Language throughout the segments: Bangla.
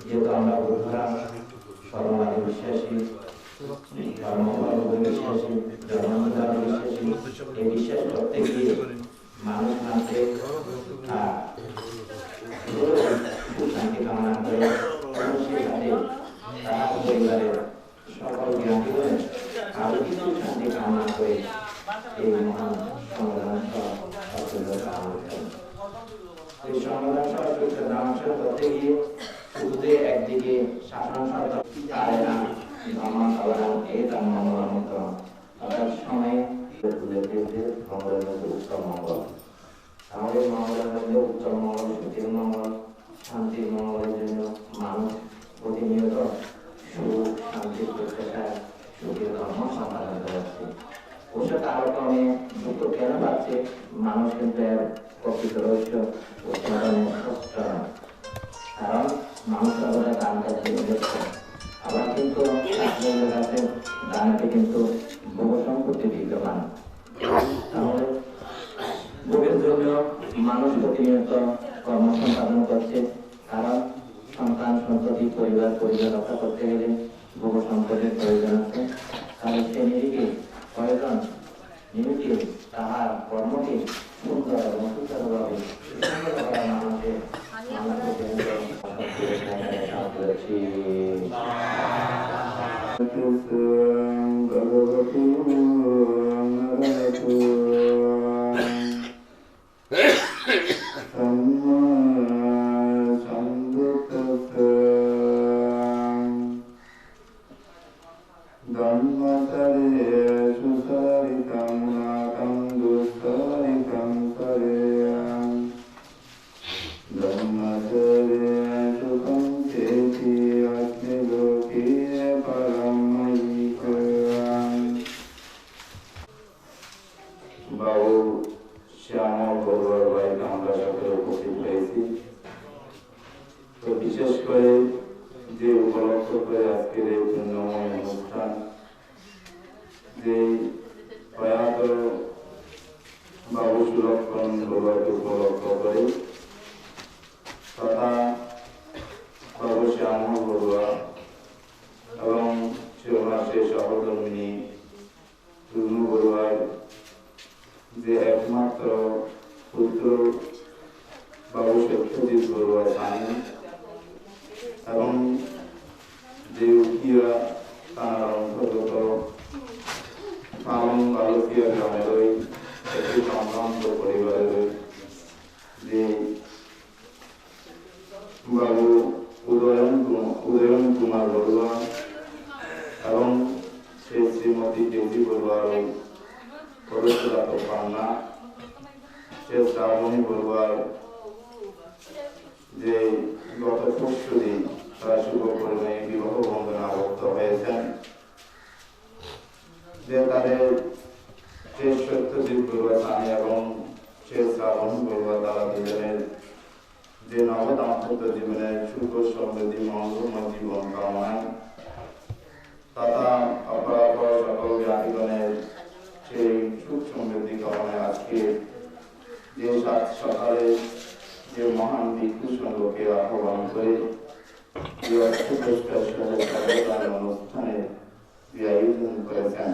যেহেতু আমরা বন্ধুরা সর্বমানে বিশ্বাসী, ধর্মকর্মে বিশ্বাসী, জন্মধর্মে বিশ্বাসী, এই বিশ্বাস করতে গিয়ে মানুষ মাত্রে শান্তি কামনা করে সেই সাথে তার পরিবারের সকল জ্ঞানীদের আরো কিছু শান্তি কামনা করে এই মহান সংগ্রাম এই সংগ্রাম সহযোগিতা করতে গিয়ে শুরুতে একদিকে শাসন সরকার পারে না ধর্মান্তরণ এই ধর্মান্তরণ মতো অর্থাৎ সময়ে মঙ্গলের মধ্যে উত্তম মঙ্গল, আমাদের মঙ্গলের মধ্যে উত্তম মঙ্গল, সুখের মঙ্গল, শান্তির মঙ্গলের জন্য মানুষ প্রতিনিয়ত সুখ শান্তির প্রত্যাশায় সুখের ধর্ম সম্পাদন করাচ্ছে। অবশ্য কালক্রমে দুঃখ কেন পাচ্ছে, মানুষ কিন্তু এর প্রকৃত রহস্য উৎপাদনে সচেষ্ট নয়, কারণ মানুষ সর্বদা দান কাছে দেখছে। আবার কিন্তু শাস্ত্রের কাছে দানকে কিন্তু ভোগ সম্পত্তি বিদ্যমান। তাহলে ভোগের জন্য মানুষ প্রতিনিয়ত কর্ম সম্পাদন করছে, কারণ সন্তান সন্ততি পরিবার রক্ষা করতে গেলে ভোগ সম্পদের প্রয়োজন আছে। তাহলে সে নিরিখে প্রয়োজন নিমিত্তে তাহার কর্মকে সুন্দর এবং সুচারুভাবে মানুষের বাবু শ্যামল বড়ুয়ার বাড়িতে আমরা সকলে উপস্থিত হয়েছি। তো বিশেষ করে যে উপলক্ষ করে আজকের এই পুণ্যময় অনুষ্ঠান, যে প্রয়াত বাবু সুলক্ষণ বড়ুয়াকে উপলক্ষ করে তথা বাবু শ্যামল বড়ুয়া এবং সেই সহধর্মিনী রুনু বড়ুয়ার যে একমাত্র পুত্র বাবু সত্যজিৎ বড়ুয়া স্বামী এবং যে উকিয়া তার অন্তর্গত পালং আলোকিয়া গ্রামের একটি সম্ভ্রান্ত পরিবারের যে বাবু উদয়ন কুমার বড়ুয়া এবং সেই শ্রীমতী দেবী বড়ুয়ার পবিত্রতা পান্না, সে শ্রাবণী বড়ুয়ার যে গত পরশুদিন তারা শুভকর্মে বিবাহ বন্ধনে আবদ্ধ হয়েছেন, যে তাদের সে সত্যজিৎ বড়ুয়া স্বামী এবং সে শ্রাবণী বড়ুয়া তারা দুজনের যে নবদাম্পত্য জীবনের সুখ সমৃদ্ধি মঙ্গলময় জীবন কামনায় তথা অপরাপর সকল জ্ঞানীগণের সেই সুখ সমৃদ্ধি কামনায় আজকে যে সকালে যে মহান ভিক্ষু সংঘকে আহ্বান করে যে অনুষ্ঠানে যে আয়োজন করেছেন,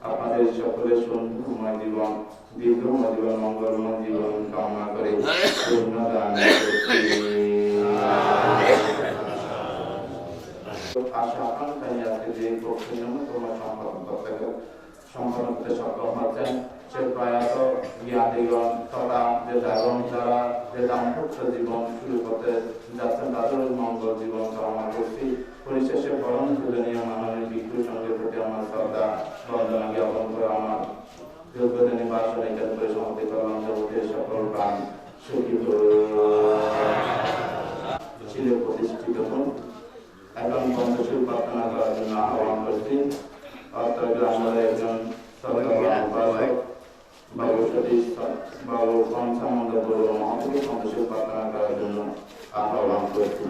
আপনাদের সকলের সুন্দরময় জীবন, দীর্ঘময় জীবন, মঙ্গলময় জীবন কামনা করে আশা আকাঙ্ক্ষায় আজকে যে সম্পাদন করতে সক্ষম হচ্ছেন সে প্রয়াত জ্ঞাতিগণ তথা যে এবং যারা যে দাম্পত্য জীবন শুরু করতে যাচ্ছেন তাদের মঙ্গল জীবন কামনা করছি। পরিশেষে পরম পূজনীয় মাননীয় ভিক্ষু সঙ্গের প্রতি আমার শ্রদ্ধা বন্দনা জ্ঞাপন করে আমার যোগ্যদিনী ভাষণ এখানে করে সমাপ্তি করলাম। জগতের সকল প্রাণ সুখী ছিল প্রতিষ্ঠিত হন। এখন পঞ্চশীল প্রার্থনা করার জন্য আহ্বান করছি অত্র গ্রামের একজন বাবু সতীশ বাবু পঞ্চানন্দ বড় মহাপুরুষ পঞ্চশীল প্রার্থনা করার জন্য আহ্বান করছি।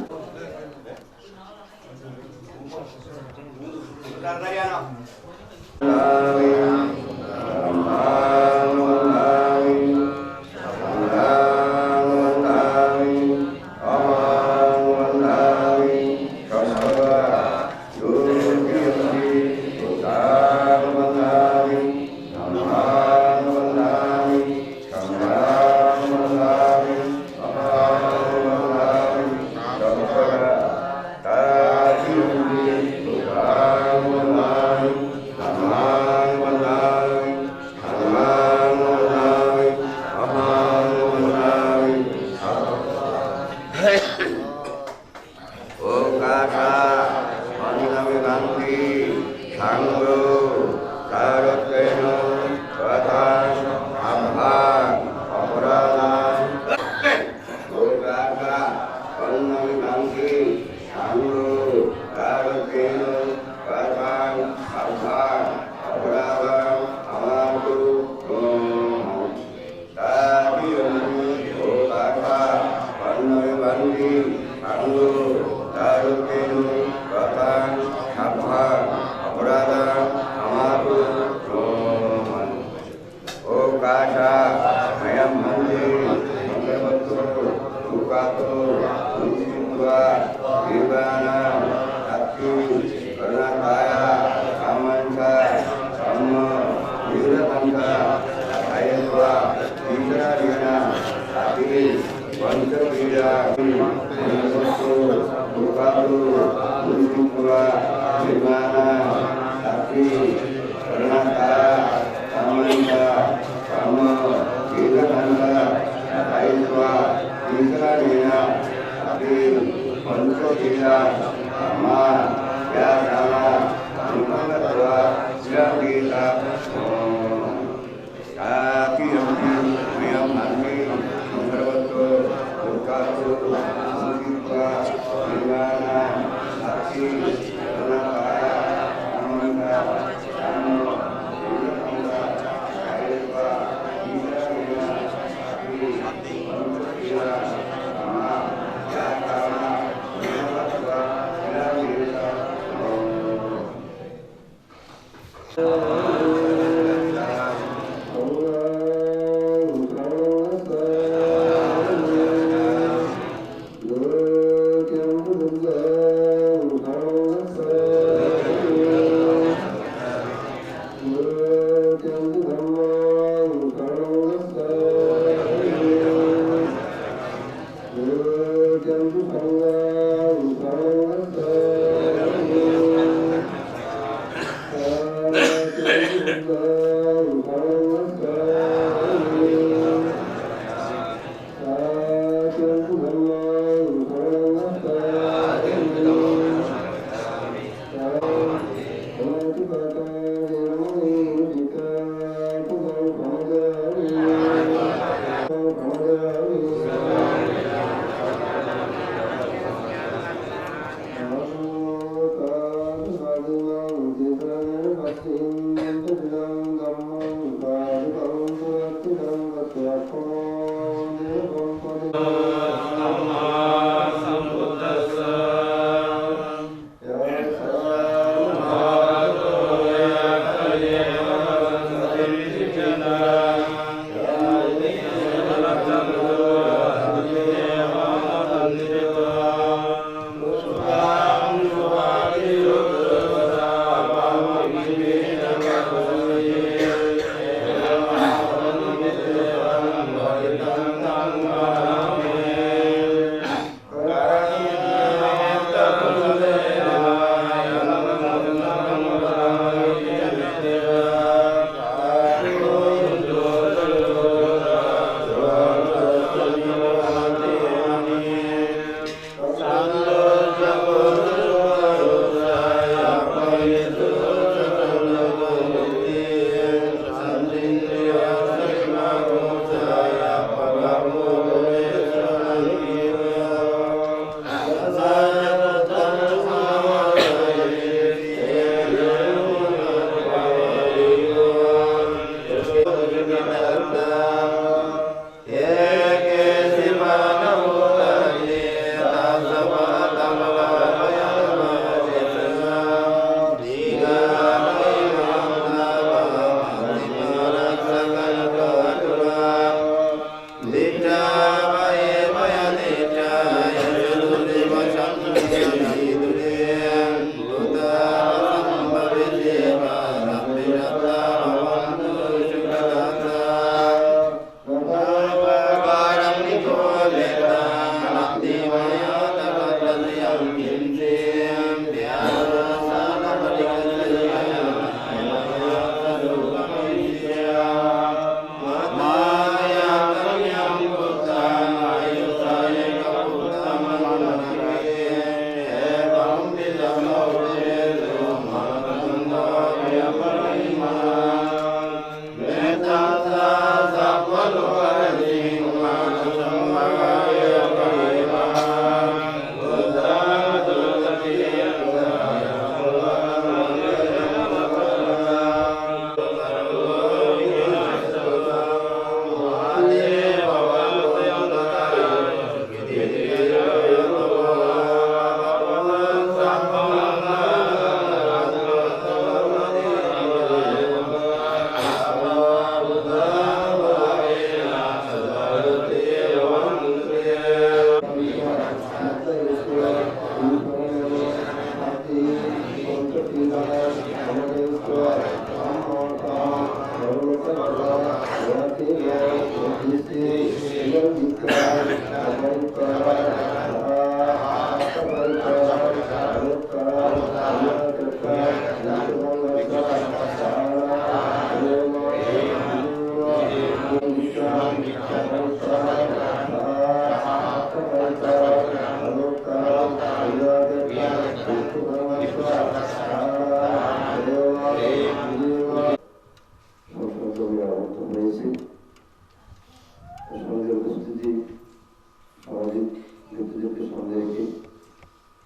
সামাজিক ব্যক্তিদেরকে সামনে রেখে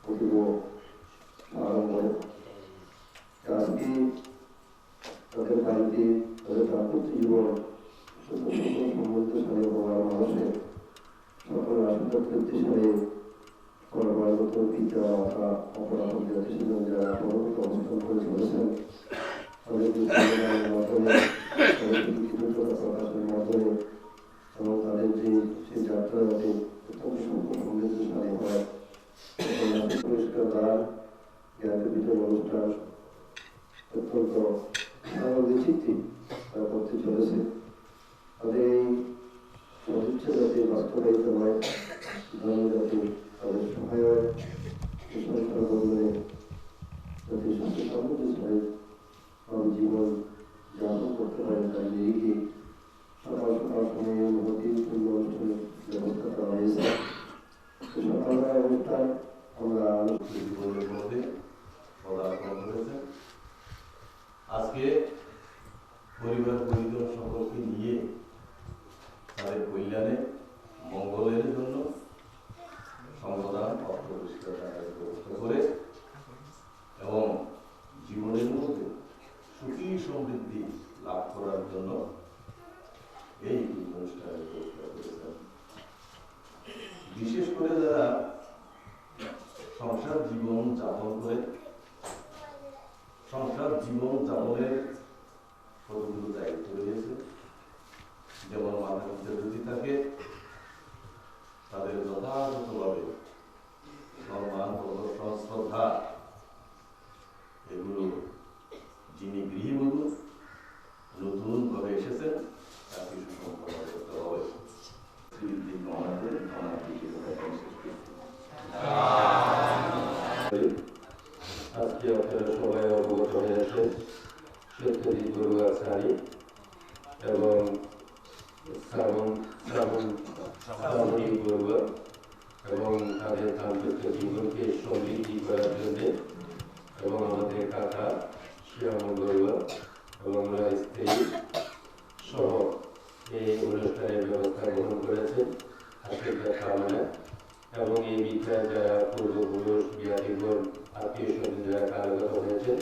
অতীব আনন্দময়। আজকে তাদের বাড়িতে তাদের দাম্পত্য জীবন সমৃদ্ধশালী হওয়ার মানুষের সকল আশঙ্কা সালে কর্মরত পিতা মাতা অপরাধ জাতীয় স্বজন যারা পরবর্তী অবস্থান করে চলেছেন তাদেরকে মাধ্যমে তাদেরকে কৃতজ্ঞতা প্রকাশের মাধ্যমে এবং তাদের যে সেই যাত্রা যাতে অত্যন্ত সমৃদ্ধশালী হয় পুরস্কার দ্বারা জ্ঞানের বিতরণ অনুষ্ঠান অত্যন্ত চিত্তি তারা করতে চলেছে। তাদের এই সদিচ্ছা যাতে বাস্তবায়িত হয়, ধর্ম যাতে তাদের সহায়ক সংসার বন্ধনে যাতে সুস্থ সমৃদ্ধশালী জীবন যাপন করতে পারে তাই নিয়ে সকাল সকাল সময়ে মহতির পূর্ণ অনুষ্ঠানের ব্যবস্থা করা হয়েছে। সকালবেলা অনুষ্ঠান আমরা জীবনের মধ্যে পদার্পণ করেছেন। আজকে পরিবার পরিজন সকলকে নিয়ে তাদের কল্যাণে মঙ্গলের জন্য সংবিধান অর্থ পুরস্কার ব্যবস্থা করে এবং জীবনের মধ্যে সুখী সমৃদ্ধি লাভ করার জন্য এই অনুষ্ঠানের ব্যবস্থা করেছেন। বিশেষ করে যারা সংসার জীবন যাপন করে সংসার জীবন যাপনের কতগুলো দায়িত্ব রয়েছে, যেমন মাথার মধ্যে যদি থাকে তাদের যথাযথভাবে সম্মান প্রদর্শন শ্রদ্ধা এগুলো যিনি গৃহবধূ নতুন ভাবে এসেছেন তাকে সুসম্পন্ন করতে হবে। আজকে আপনারা সবাই অবগত হয়েছেন সত্যজিৎ বড়ুয়া স্যারি এবং শ্রাবণী বড়ুয়া এবং তাদের দাম্পত্য জীবনকে সমৃদ্ধি করার জন্য এবং আমাদের কাকা শ্যামল বড়ুয়া এবং স্ত্রী সহ এই অনুষ্ঠানের ব্যবস্থা গ্রহণ করেছেন আশীর্বাদ কামনা এবং এই বিষয়ে যারা পূর্বপুরুষ জ্ঞাতিগণ আত্মীয় স্বজন যারা কারাগত হয়েছেন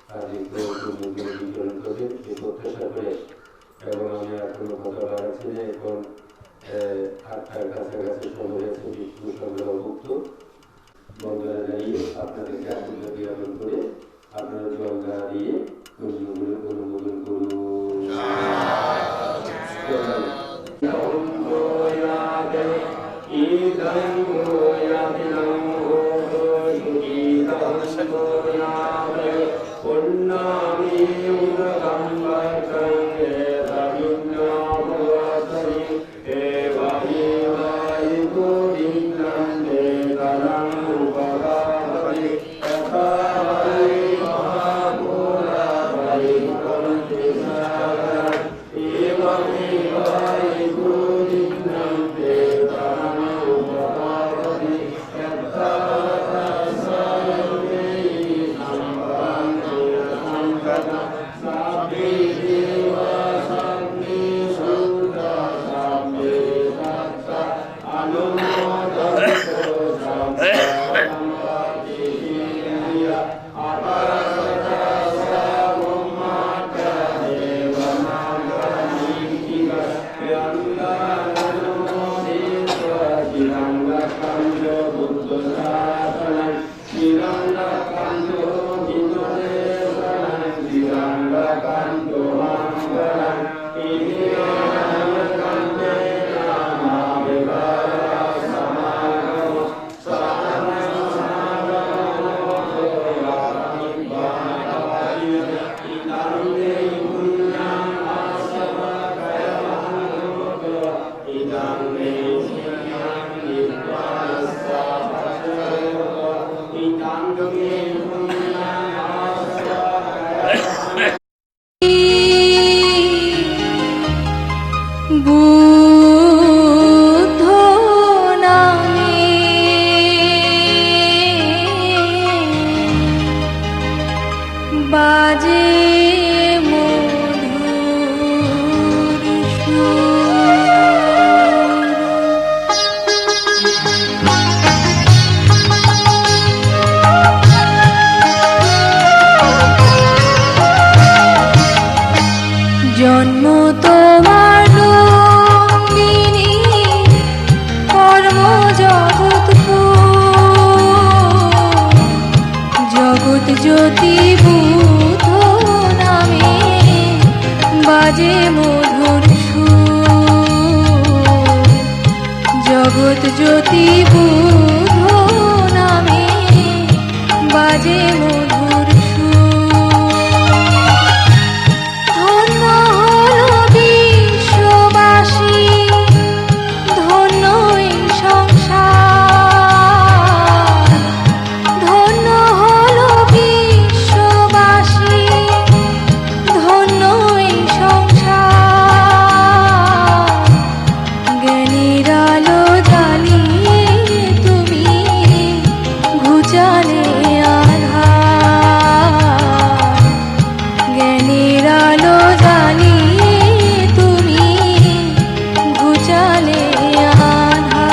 তাদেরকে বিতরণ করবেন এই প্রত্যাশা করে এবং আমি এখনো কথা বাড়াচ্ছি যে এখন 8টার কাছাকাছি সময় হয়েছে বিষ্ণু সংগ্রহভুক্ত বন্দনা জানিয়ে আপনাদেরকে আশীর্বাদ জ্ঞাপন করে আপনারা জলগা দিয়ে অনুমোদন করুন। জ্যোতি বুধ নামে বাজে মধুর সুর, জগৎ জ্যোতি বুধ নামে বাজে মধুর সুর। ধন্য হলো বিশ্ববাসী, ধন্য এই সংসার, ধন্য হলো বিশ্ববাসী, ধন্য এই সংসার। জ্ঞানের আলো জ্বালিয়ে তুমি ঘুচালে আধার, জ্ঞানের আলো জ্বালিয়ে তুমি ঘুচালে আধার।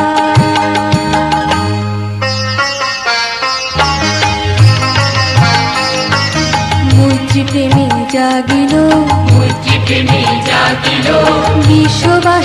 মৈত্রী প্রেমে জাগিল, মৈত্রী প্রেমে জাগিল, বিশ্ববাসী